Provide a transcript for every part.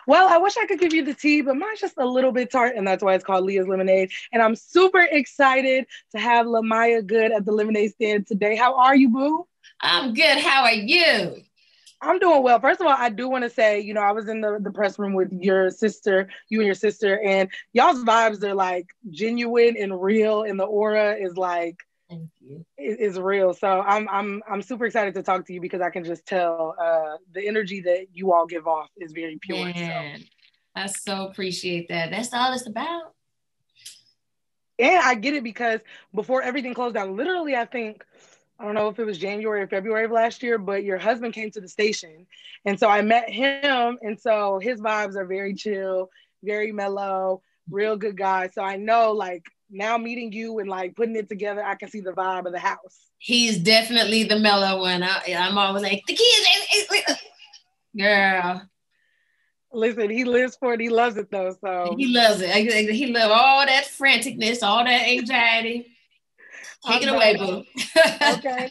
Well, I wish I could give you the tea, but mine's just a little bit tart, and that's why it's called Leah's Lemonade. And I'm super excited to have Lamaya Good at the lemonade stand today. How are you, boo? I'm good. How are you? I'm doing well. First of all, I do want to say, I was in the press room with your sister, you and your sister, and y'all's vibes are like genuine and real, and the aura is like Thank you. is real. So I'm super excited to talk to you because I can just tell the energy that you all give off is very pure. Man, I so appreciate that. That's all it's about. And I get it because before everything closed down, literally, I don't know if it was January or February of last year, but your husband came to the station. And so I met him. And so his vibes are very chill, very mellow, real good guy. So I know like now meeting you and like putting it together, I can see the vibe of the house. He's definitely the mellow one. I'm always like, the kids, girl. Listen, he lives for it. He loves it though. So He loves it. He loves all that franticness, all that anxiety. Take it away, boo. Okay.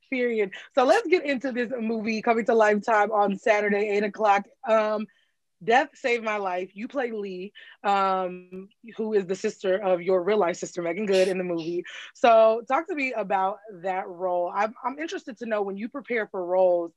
Period. So let's get into this movie coming to Lifetime on Saturday, 8 o'clock. Death Saved My Life. You play Lee, who is the sister of your real life sister, Meagan Good, in the movie. So talk to me about that role. I'm interested to know when you prepare for roles,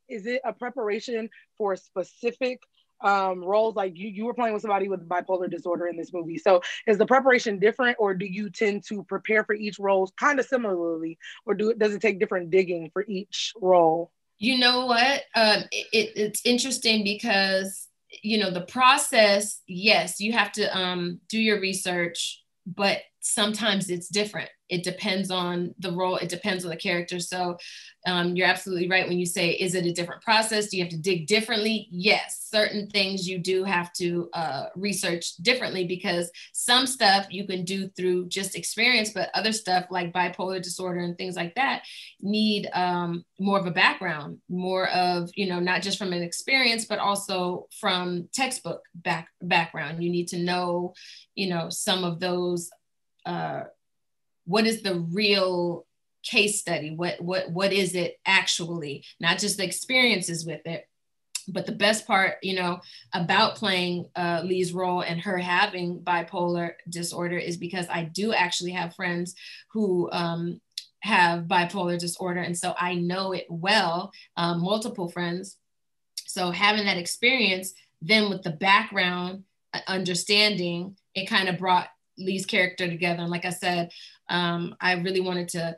is it a preparation for a specific roles? Like you were playing with somebody with bipolar disorder in this movie. So is the preparation different, or do you tend to prepare for each role kind of similarly, or does it take different digging for each role? You know what? It's interesting because, the process, yes, you have to do your research, but sometimes it's different. It depends on the role. It depends on the character. So you're absolutely right when you say, is it a different process? Do you have to dig differently? Yes, certain things you do have to research differently because some stuff you can do through just experience, but other stuff like bipolar disorder and things like that need more of a background, more of, not just from an experience, but also from textbook background. You need to know, some of those, what is the real case study? What is it actually? Not just the experiences with it, but the best part, about playing Lee's role and her having bipolar disorder is because I do actually have friends who have bipolar disorder. And so I know it well, multiple friends. So having that experience, then with the background understanding, it kind of brought Lee's character together. And like I said, I really wanted to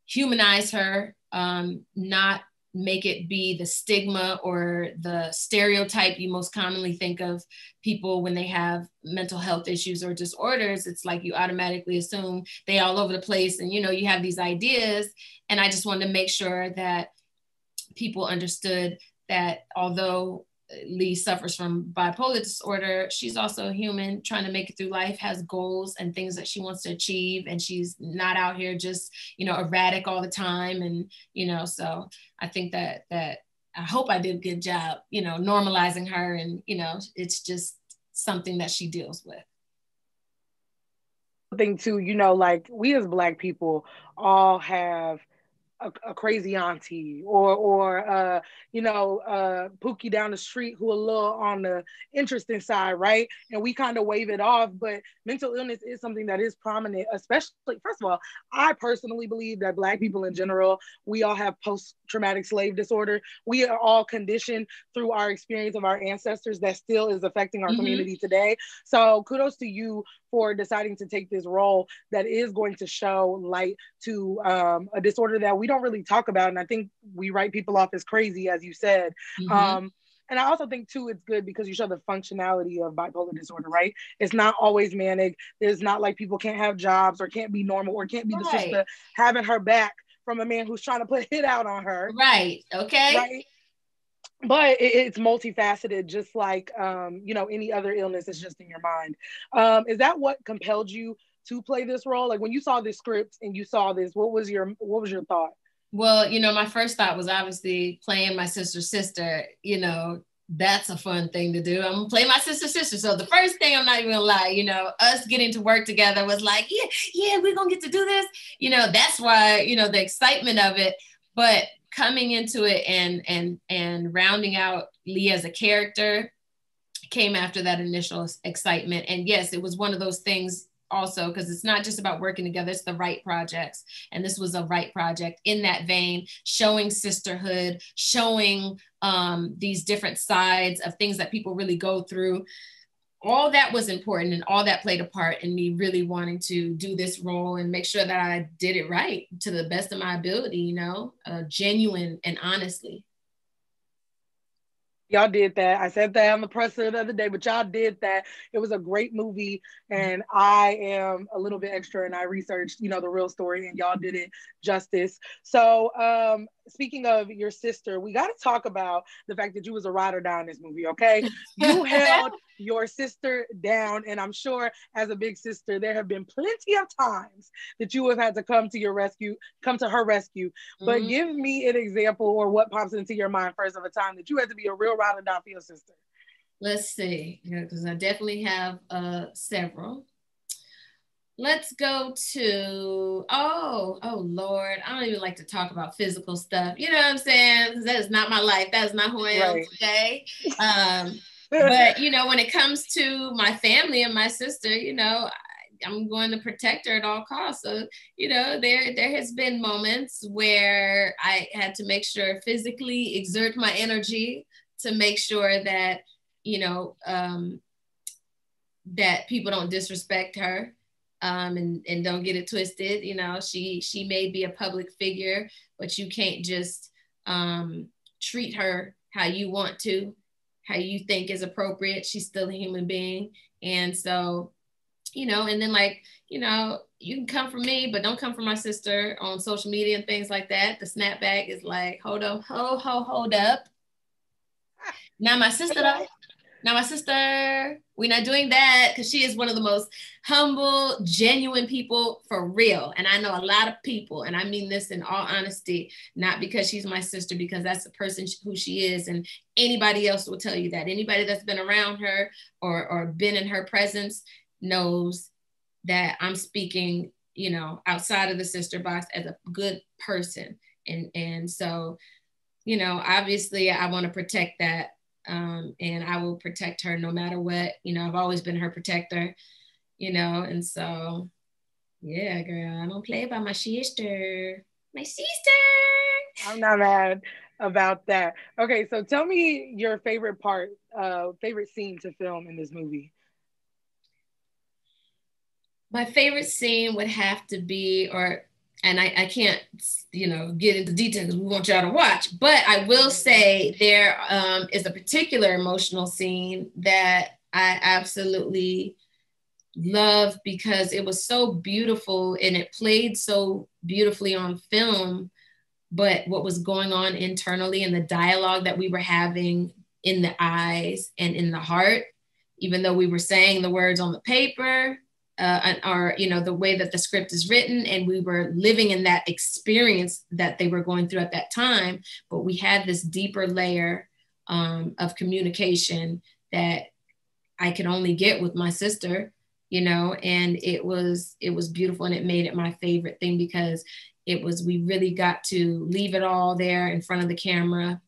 humanize her, not make it be the stigma or the stereotype you most commonly think of people when they have mental health issues or disorders. It's like you automatically assume they all over the place and, you have these ideas. And I just wanted to make sure that people understood that although Lee suffers from bipolar disorder, she's also a human trying to make it through life, has goals and things that she wants to achieve. And she's not out here just, erratic all the time. And, so I think that I hope I did a good job, normalizing her. And, it's just something that she deals with. Thing too, like we as Black people all have a crazy auntie or Pookie down the street who a little on the interesting side, right? And we kind of wave it off, but mental illness is something that is prominent, especially, first of all, I personally believe that Black people in general, we all have post-traumatic slave disorder. We are all conditioned through our experience of our ancestors that still is affecting our community today. So kudos to you for deciding to take this role that is going to show light to a disorder that we don't really talk about. And I think we write people off as crazy, as you said. And I also think too, it's good because you show the functionality of bipolar disorder, right? It's not always manic. There's not like people can't have jobs or can't be normal or can't be the sister having her back from a man who's trying to put a hit out on her. Right. Okay. Right. But it's multifaceted, just like, any other illness is just in your mind. Is that what compelled you to play this role? Like when you saw this script and you saw this, what was your thought? Well, my first thought was obviously playing my sister's sister, that's a fun thing to do. I'm gonna play my sister's sister. So the first thing, I'm not even gonna lie, us getting to work together was like, yeah, we're gonna get to do this. That's why, the excitement of it. But coming into it and rounding out Leah as a character, came after that initial excitement. And yes, it was one of those things also, because it's not just about working together, it's the right projects. And this was a right project in that vein, showing sisterhood, showing these different sides of things that people really go through. All that was important, and all that played a part in me really wanting to do this role and make sure that I did it right to the best of my ability, you know, genuine and honestly. Y'all did that. I said that on the presser the other day, but y'all did that. It was a great movie, and I am a little bit extra, and I researched, you know, the real story, and y'all did it justice. So, speaking of your sister, we got to talk about the fact that you was a ride or die in this movie. Okay, you held your sister down, and I'm sure as a big sister, there have been plenty of times that you have had to come to her rescue. But give me an example or what pops into your mind first of a time that you had to be a real ride or die for your sister. Let's see, because I definitely have several. Let's go to, oh Lord, I don't even like to talk about physical stuff. You know what I'm saying? That is not my life. That is not who I am today. But, you know, when it comes to my family and my sister, you know, I'm going to protect her at all costs. So, you know, there has been moments where I had to make sure physically exert my energy to make sure that, you know, that people don't disrespect her. And don't get it twisted. You know, she may be a public figure, but you can't just treat her how you want to, how you think is appropriate. She's still a human being. And so, you know, and then like, you know, you can come for me, but don't come for my sister on social media and things like that. The snapback is like, hold up. Now my sister though. Now, my sister, we're not doing that because she is one of the most humble, genuine people for real. And I know a lot of people, and I mean this in all honesty, not because she's my sister, because that's the person who she is. And anybody else will tell you that. Anybody that's been around her or been in her presence knows that I'm speaking, you know, outside of the sister box as a good person. And so, you know, obviously I want to protect that. And I will protect her no matter what. You know, I've always been her protector, you know, and so, yeah, girl, I don't play about my sister. My sister! I'm not mad about that. Okay, so tell me your favorite part, favorite scene to film in this movie. My favorite scene would have to be, and I can't, you know, get into details because we want y'all to watch, but I will say there is a particular emotional scene that I absolutely love because it was so beautiful and it played so beautifully on film, but what was going on internally and the dialogue that we were having in the eyes and in the heart, even though we were saying the words on the paper, or, you know, the way that the script is written, and we were living in that experience that they were going through at that time, but we had this deeper layer of communication that I could only get with my sister, you know, and it was beautiful, and it made it my favorite thing because we really got to leave it all there in front of the camera,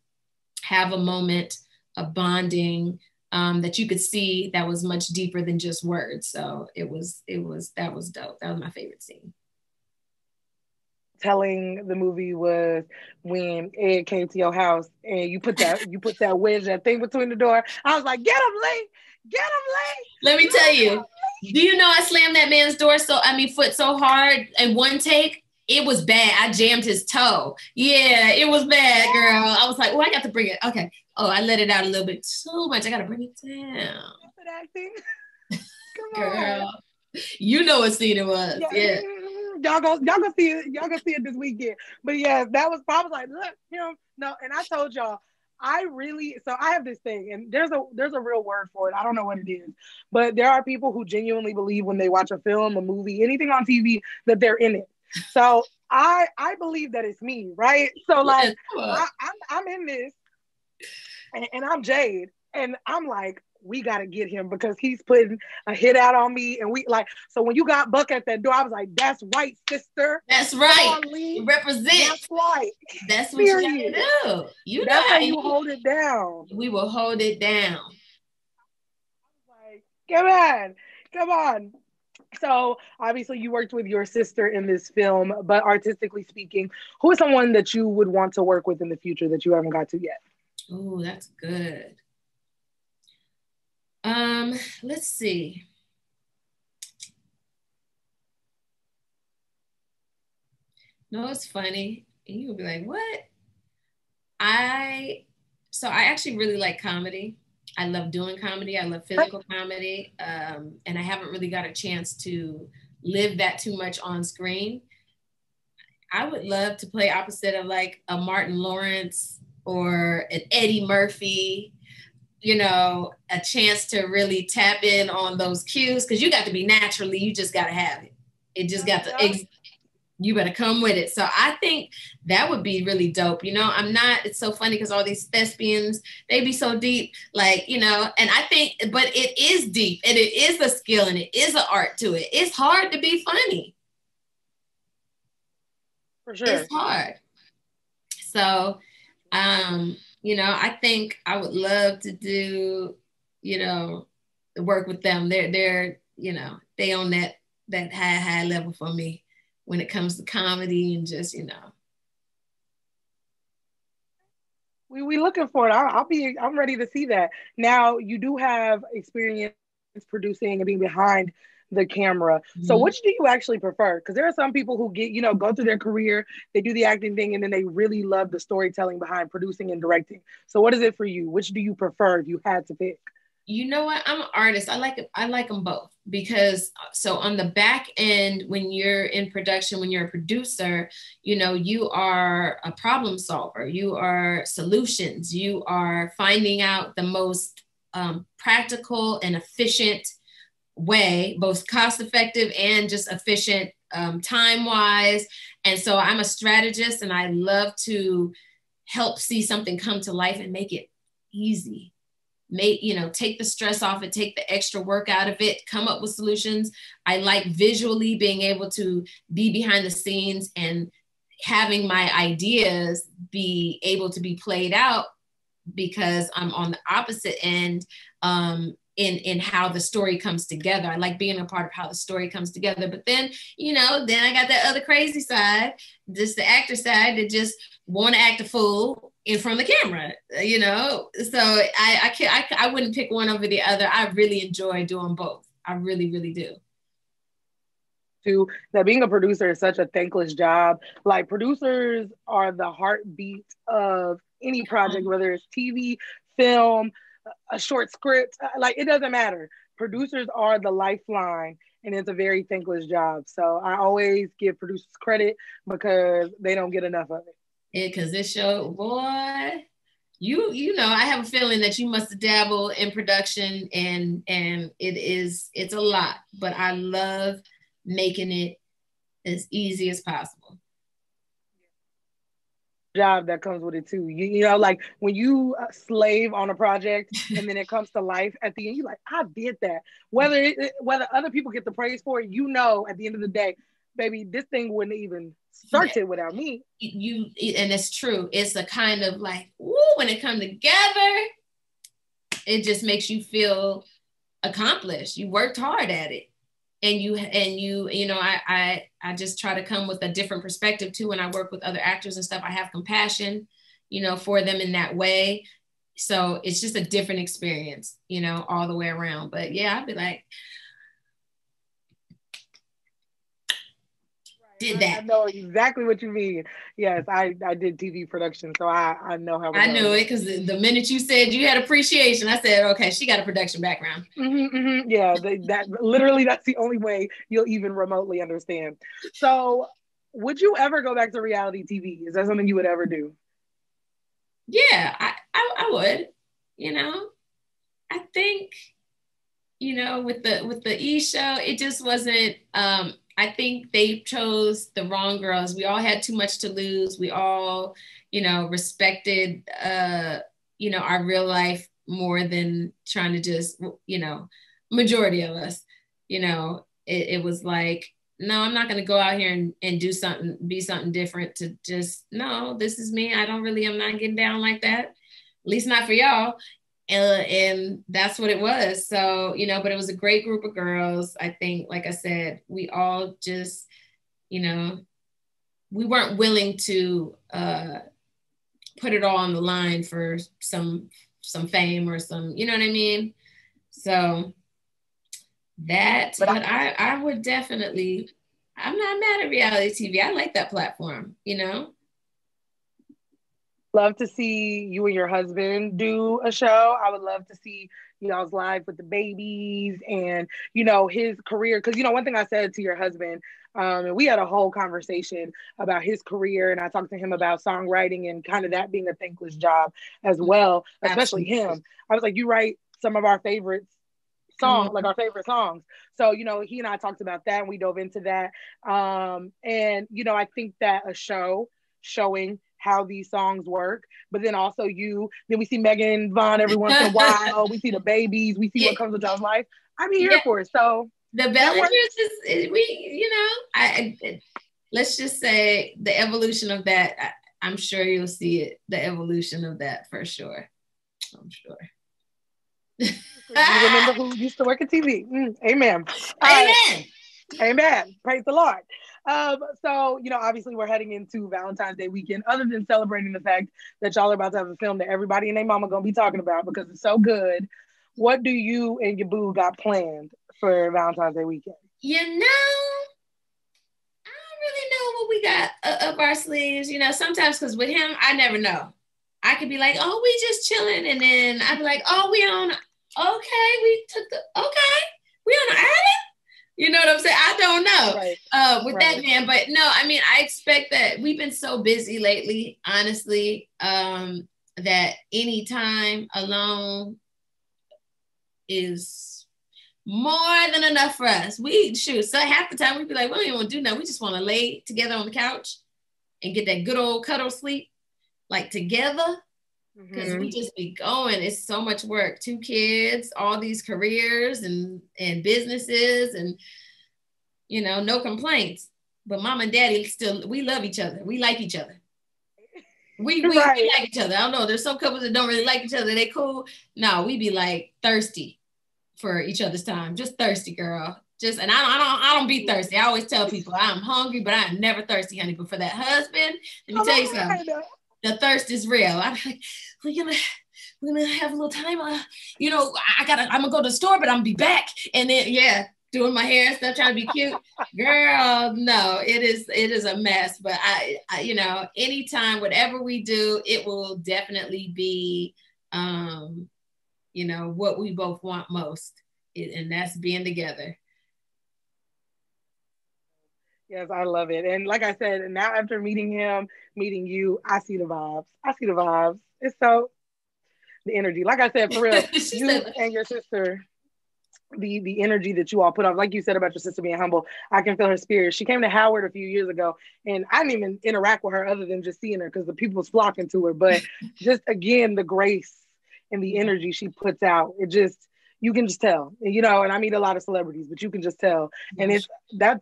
have a moment of bonding, that you could see that was much deeper than just words. So that was dope. That was my favorite scene. Telling the movie was when Ed came to your house and you put that wedge, that thing between the door. I was like, get him, Lee! Get him, Lee! Let me tell you, do you know I slammed that man's foot so hard in one take? It was bad. I jammed his toe. Yeah, it was bad, girl. I was like, oh, I got to bring it. Okay. Oh, I let it out a little bit too much. I got to bring it down. Acting. Come girl. on. You know what scene it was. Yeah. Y'all gonna see it. Y'all gonna see it this weekend. But yeah, that was, I was like, look, no. And I told y'all, I have this thing, and there's a real word for it. I don't know what it is, but there are people who genuinely believe when they watch a film, a movie, anything on TV that they're in it. So I believe that it's me, right? So like, I'm in this, and I'm Jade, and I'm like, we got to get him because he's putting a hit out on me. And so when you got Buck at that door, I was like, that's right, sister. That's right. Represent. That's right. That's what you gotta do. That's how you hold it down. We will hold it down. Come on. Come on. So obviously you worked with your sister in this film, but artistically speaking, who is someone that you would want to work with in the future that you haven't got to yet? Oh, that's good. Let's see. No, it's funny. And you'll be like, what? I I actually really like comedy. I love doing comedy. I love physical comedy. And I haven't really got a chance to live that too much on screen. I would love to play opposite of like a Martin Lawrence or an Eddie Murphy, you know, a chance to really tap in on those cues because you got to be naturally, you just got to have it. It just got to, you better come with it. So I think that would be really dope. You know, it's so funny because all these thespians, they be so deep, like, you know, and I think, but it is deep and it is a skill and it is an art to it. It's hard to be funny. For sure. It's hard. So, you know, I think I would love to do, you know, work with them. They're, you know, they on that high level for me when it comes to comedy and just, you know. We looking for it. I'm ready to see that. Now you do have experience producing and being behind the camera. So Mm-hmm. which do you actually prefer? Because there are some people who get, you know, go through their career, they do the acting thing, and then they really love the storytelling behind producing and directing. So what is it for you? Which do you prefer if you had to pick? You know what? I'm an artist. I like them both because so on the back end, when you're in production, when you're a producer, you know, you are a problem solver. You are solutions. You are finding out the most practical and efficient way, both cost effective and just efficient time wise. And so I'm a strategist and I love to help see something come to life and make it easy. Make, you know, take the stress off it, take the extra work out of it, come up with solutions. I like visually being able to be behind the scenes and having my ideas be able to be played out because I'm on the opposite end in how the story comes together. I like being a part of how the story comes together. But then, you know, then I got that other crazy side, just the actor side that just want to act a fool in front of the camera, you know. So I wouldn't pick one over the other. I really enjoy doing both. I really, really do. Too, that being a producer is such a thankless job. Like producers are the heartbeat of any project, whether it's TV, film, a short script, like it doesn't matter. Producers are the lifeline and it's a very thankless job. So I always give producers credit because they don't get enough of it. Because this show, boy, you know, I have a feeling that you must have dabbled in production and it's a lot, but I love making it as easy as possible. Job that comes with it too. You know, like when you slave on a project and then it comes to life at the end, you're like, I did that. Whether other people get the praise for it, you know, at the end of the day, baby, this thing wouldn't even started without me. And it's true. It's a kind of like, woo, when it comes together, it just makes you feel accomplished. You worked hard at it. And you know, I just try to come with a different perspective too when I work with other actors and stuff. I have compassion, you know, for them in that way. So it's just a different experience, you know, all the way around. But yeah, I'd be like, did that. I know exactly what you mean. Yes, I did TV production, so I know how it I goes. knew it because the minute you said you had appreciation, I said, okay, she got a production background. Yeah, that literally that's the only way you'll even remotely understand. So, would you ever go back to reality TV? Is that something you would ever do? Yeah, I would. You know, I think, you know, with the E show, it just wasn't I think they chose the wrong girls. We all had too much to lose. We all, you know, respected you know, our real life more than trying to just, you know, majority of us, you know, it was like, no, I'm not gonna go out here and do something, be something different to just, no, this is me. I'm not getting down like that. At least not for y'all. and that's what it was. So, but it was a great group of girls. I think, like I said, we all just, we weren't willing to put it all on the line for some fame or some, you know what I mean? So but I would definitely, I'm not mad at reality TV. I like that platform, Love to see you and your husband do a show. I would love to see y'all's live with the babies and, his career. Because, one thing I said to your husband, and we had a whole conversation about his career, and I talked to him about songwriting and kind of that being a thankless job as well, especially Absolutely. him. I was like, you write some of our favorite like our favorite songs. So, he and I talked about that and we dove into that. And, I think that a show showing how these songs work, but then also then we see Meagan Vaughn every once in a while. We see the babies, we see what comes with y'all's life. I'm here for it. So the best is let's just say the evolution of that. I'm sure you'll see it. The evolution of that for sure. I'm sure. You remember who used to work at TV? Amen. Amen. Amen. Praise the Lord. So, obviously we're heading into Valentine's Day weekend, other than celebrating the fact that y'all are about to have a film that everybody and their mama gonna be talking about because it's so good. What do you and your boo got planned for Valentine's Day weekend? I don't really know what we got up our sleeves, sometimes because with him, I never know. I could be like, oh, we just chilling. And then I'd be like, oh, we on an island. You know what I'm saying? I don't know with that man, but no, I mean, I expect that we've been so busy lately, honestly, that any time alone is more than enough for us. So half the time we'd be like, we don't even want to do nothing. We just want to lay together on the couch and get that good old cuddle sleep, like together. Because we just be going. It's so much work. 2 kids, all these careers and businesses and, no complaints. But mom and daddy we love each other. We like each other. We like each other. I don't know. There's some couples that don't really like each other. They cool. No, we be like thirsty for each other's time. Just thirsty, girl. And I don't be thirsty. I always tell people I'm hungry, but I'm never thirsty, honey. But for that husband, let me tell you something. The thirst is real. I'm like, we're gonna have a little time. I'm gonna go to the store, but I'm gonna be back. And then doing my hair and stuff, trying to be cute. Girl, no, it is a mess. But I anytime, whatever we do, it will definitely be what we both want most. And that's being together. Yes, I love it. And like I said, now after meeting him, meeting you, I see the vibes. It's so the energy. Like I said, for real, you and your sister, the energy that you all put off, like you said about your sister being humble, I can feel her spirit. She came to Howard a few years ago, and I didn't even interact with her other than just seeing her because the people was flocking to her. But just again, the grace and the energy she puts out, you can just tell. And I meet a lot of celebrities, but you can just tell. And that's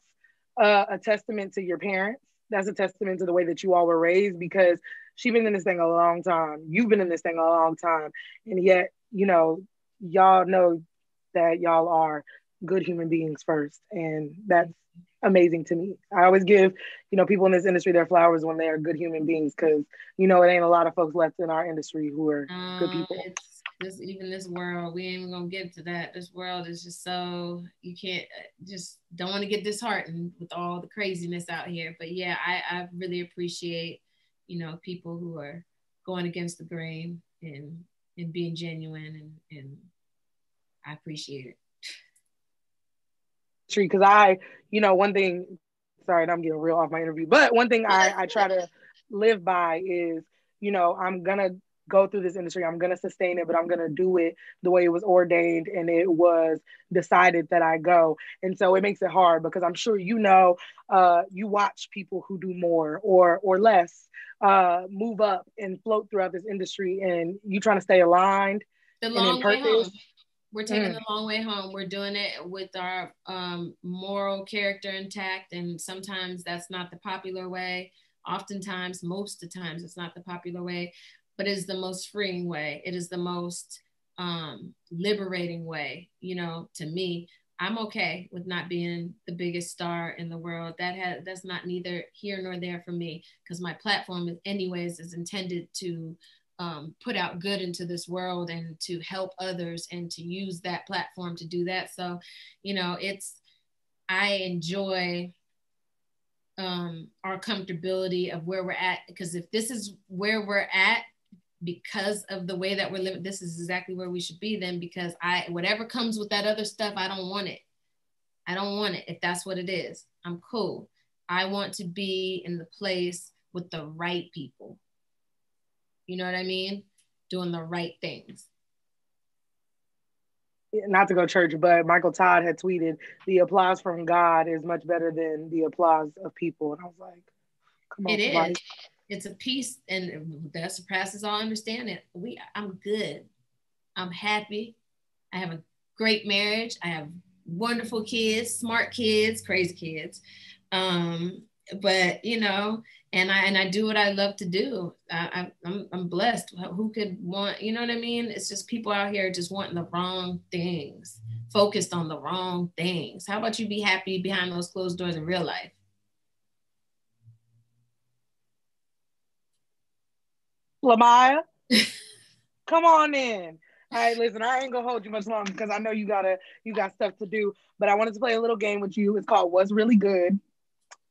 a testament to your parents. That's a testament to the way that you all were raised, because she's been in this thing a long time. You've been in this thing a long time. And yet, y'all know that y'all are good human beings first. And that's amazing to me. I always give, people in this industry their flowers when they are good human beings, because, it ain't a lot of folks left in our industry who are good people. Even this world, we ain't even gonna get to that. This world is just so, you can't, just don't want to get disheartened with all the craziness out here. But yeah, I really appreciate, people who are going against the grain and being genuine, and I appreciate it. Because one thing, sorry, I'm getting real off my interview, but one thing I try to live by is, I'm gonna go through this industry. I'm going to sustain it, but I'm going to do it the way it was ordained and it was decided that I go. And so it makes it hard, because I'm sure you watch people who do more or less move up and float throughout this industry, and you trying to stay aligned and in purpose. We're taking the long way home. We're doing it with our moral character intact, and sometimes that's not the popular way. Most of the times, it's not the popular way, but it is the most freeing way. It is the most liberating way. You know, to me, I'm okay with not being the biggest star in the world. That's not neither here nor there for me, because my platform, anyways, is intended to put out good into this world and to help others and to use that platform to do that. So, you know, I enjoy our comfortability of where we're at, because if this is where we're at because of the way that we're living, this is exactly where we should be then, because whatever comes with that other stuff, I don't want it. I don't want it. If that's what it is, I'm cool. I want to be in the place with the right people. You know what I mean? Doing the right things. Not to go church, but Michael Todd had tweeted, "The applause from God is much better than the applause of people." And I was like, come on, it somebody. is. It's a peace, and that surpasses all understanding. I'm good. I'm happy. I have a great marriage. I have wonderful kids, smart kids, crazy kids. But you know, and I do what I love to do. I'm blessed. Who could want, you know what I mean? It's just people out here just wanting the wrong things, focused on the wrong things. How about you be happy behind those closed doors in real life? Lamaya, come on in. All right, listen, I ain't gonna hold you much longer because I know you got stuff to do. But I wanted to play a little game with you. It's called What's Really Good.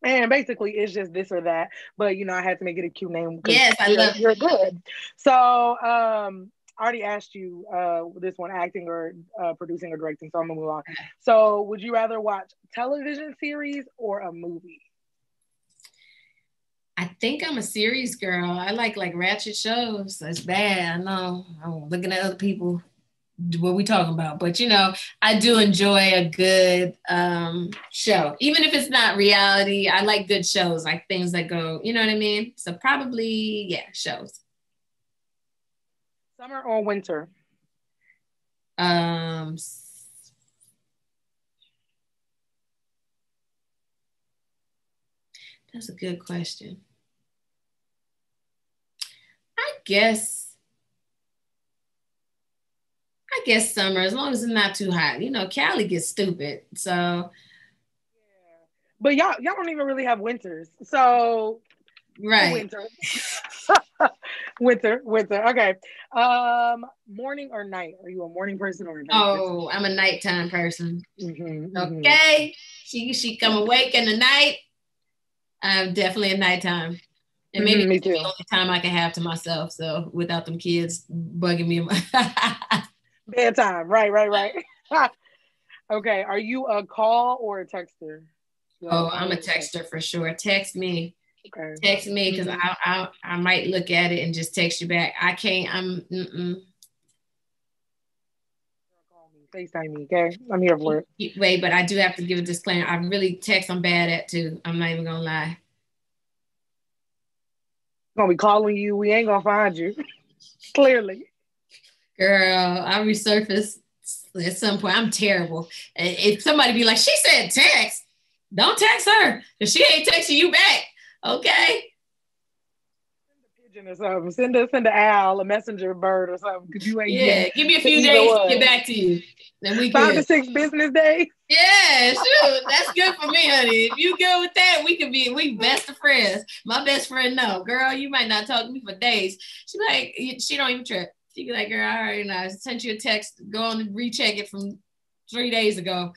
And basically, it's just this or that. But you know, I had to make it a cute name because Yes, I love you're good. So, I already asked you this one, acting or producing or directing. So I'm gonna move on. So, would you rather watch television series or a movie? I think I'm a series girl. I like ratchet shows. That's bad. I know. I'm looking at other people. What we talking about? But you know, I do enjoy a good show, even if it's not reality. I like good shows, like things that go. You know what I mean? So probably, yeah, shows. Summer or winter? Um, that's a good question. I guess I guess summer, as long as it's not too hot. You know, Cali gets stupid. So Yeah. But y'all don't even really have winters. So right. winter. Winter. Okay. Morning or night? Are you a morning person or a night person? Oh, I'm a nighttime person. Mm-hmm. Okay. She come awake in the night. I'm definitely a nighttime. And maybe Me it's the too. only time I can have to myself. So without them kids bugging me. Bedtime. Right. Okay. Are you a call or a texter? You like Oh, call I'm a or text? texter for sure. Text me. Okay. Text me because Mm-hmm. I might look at it and just text you back. I can't. Call me, FaceTime me. Okay. I'm here for it. Wait, but I do have to give a disclaimer. I really text. I'm bad at too. I'm not even gonna lie. Gonna be calling you. We ain't gonna find you. Clearly. Girl, I resurface at some point. I'm terrible. If somebody be like, she said text, don't text her because she ain't texting you back. Okay. Pigeon or something. Send a owl, a messenger bird or something, because you ain't Yeah. getting Give me a to few either days to one. get back to you. Then we 5 to 6 business days. Yeah, shoot. That's good for me, honey. If you good with that, we best of friends. My best friend, no. Girl, you might not talk to me for days. She don't even trip. She be like, girl, I already know. I sent you a text. Go on and recheck it from 3 days ago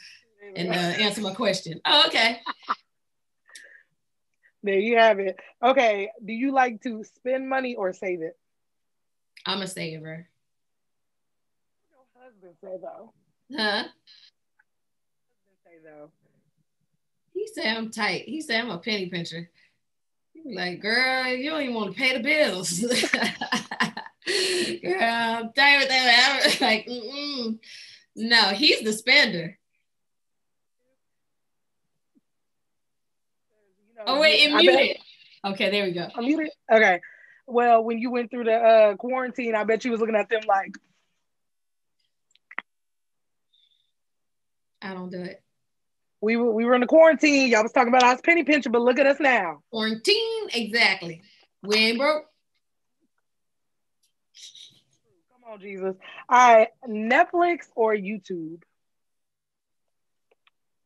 and answer my question. Oh, okay. There you have it. Okay. Do you like to spend money or save it? I'm a saver. Your husband say though. Huh? Husband say though. He said I'm tight. He said I'm a penny pincher. He be like, girl, you don't even want to pay the bills. Girl, I'm tired with that. I'm like, no, he's the spender. You know, Oh, wait, it I bet muted. Okay, there we go. I'm muted. Okay. Well, when you went through the quarantine, I bet you was looking at them like, I don't do it. we were in the quarantine. Y'all was talking about I was penny pincher, but look at us now. Quarantine, exactly. We ain't broke. Come Oh Jesus. All right, Netflix or YouTube?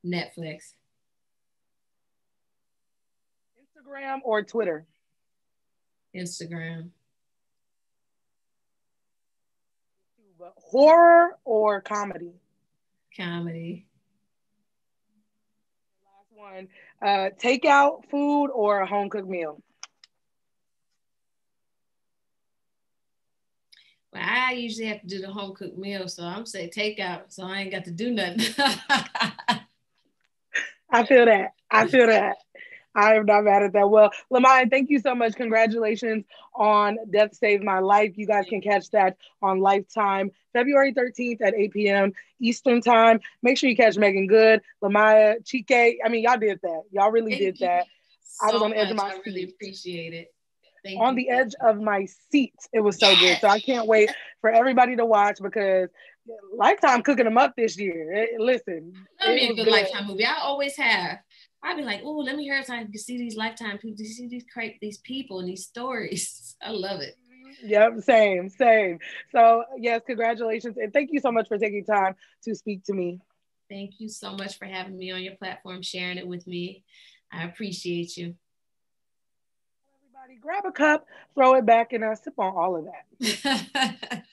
Netflix. Instagram or Twitter? Instagram. Horror or comedy? Comedy. Last one. Takeout food or a home cooked meal? Well, I usually have to do the home cooked meal, so I'm say takeout, so I ain't got to do nothing. I feel that. I feel that. I am not mad at that. Well, Lamaya, thank you so much. Congratulations on Death Saved My Life. You guys can catch that on Lifetime, February 13th at 8 p.m. Eastern Time. Make sure you catch Meagan Good, Lamaya, Chike. I mean, y'all did that. Y'all really Thank did you that. I was so on the edge of much. my I really seat. appreciate it. Thank On you the so edge of much. my seat. It was so good. Yes. So I can't wait for everybody to watch because Lifetime cooking them up this year. Listen, Love it me a was good good. Lifetime movie. I always have. I'd be like, oh, let me hear it so I can see these Lifetime people, see these these people and these stories. I love it. Yep, same, same. So, yes, congratulations. And thank you so much for taking time to speak to me. Thank you so much for having me on your platform, sharing it with me. I appreciate you. Everybody, grab a cup, throw it back, and sip on all of that.